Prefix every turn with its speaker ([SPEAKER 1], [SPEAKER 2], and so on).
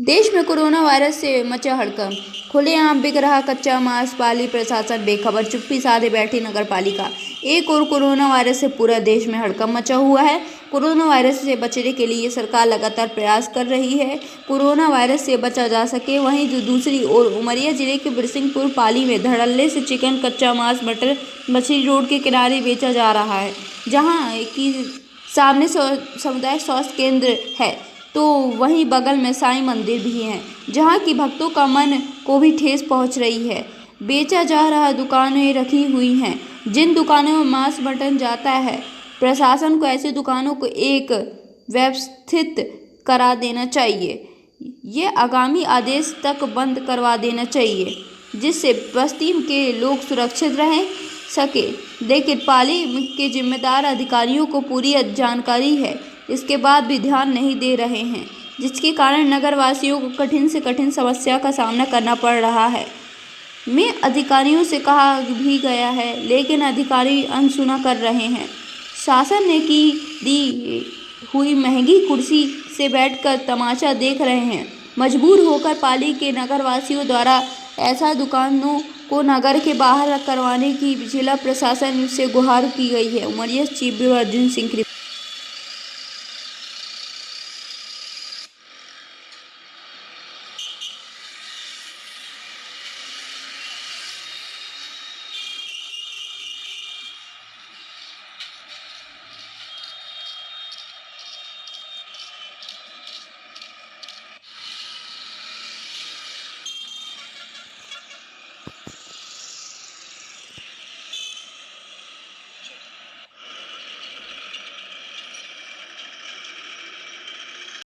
[SPEAKER 1] देश में corona virus से मचा हड़कंप, खुलेआम बिक रहा कच्चा मांस, पाली प्रशासन बेखबर, चुप्पी साधे बैठी नगर पालिका। एक और कोरोना वायरस से पूरा देश में हड़कंप मचा हुआ है। कोरोना वायरस से बचने के लिए सरकार लगातार प्रयास कर रही है, कोरोना वायरस से बचा जा सके। वहीं दूसरी ओर उमरिया जिले के बिरसिंहपुर पाली में धड़ल्ले से चिकन, कच्चा मांस, मटर मछली रोड के किनारे बेचा जा रहा है, जहाँ की सामने सामुदायिक स्वास्थ्य केंद्र है, तो वहीं बगल में साईं मंदिर भी है, जहां की भक्तों का मन को भी ठेस पहुंच रही है। बेचा जा रहा दुकानें रखी हुई हैं, जिन दुकानों में मांस मटन जाता है। प्रशासन को ऐसी दुकानों को एक व्यवस्थित करा देना चाहिए, ये आगामी आदेश तक बंद करवा देना चाहिए, जिससे बस्ती के लोग सुरक्षित रह सके। लेकिन पाली के जिम्मेदार अधिकारियों को पूरी जानकारी है, इसके बाद भी ध्यान नहीं दे रहे हैं, जिसके कारण नगर वासियों को कठिन से कठिन समस्या का सामना करना पड़ रहा है। में अधिकारियों से कहा भी गया है, लेकिन अधिकारी अनसुना कर रहे हैं। शासन ने की दी हुई महंगी कुर्सी से बैठकर तमाशा देख रहे हैं। मजबूर होकर पाली के नगर वासियों द्वारा ऐसा दुकानों को नगर के बाहर करवाने की जिला प्रशासन से गुहार की गई है। Umaria chief bureau Arjun Singh.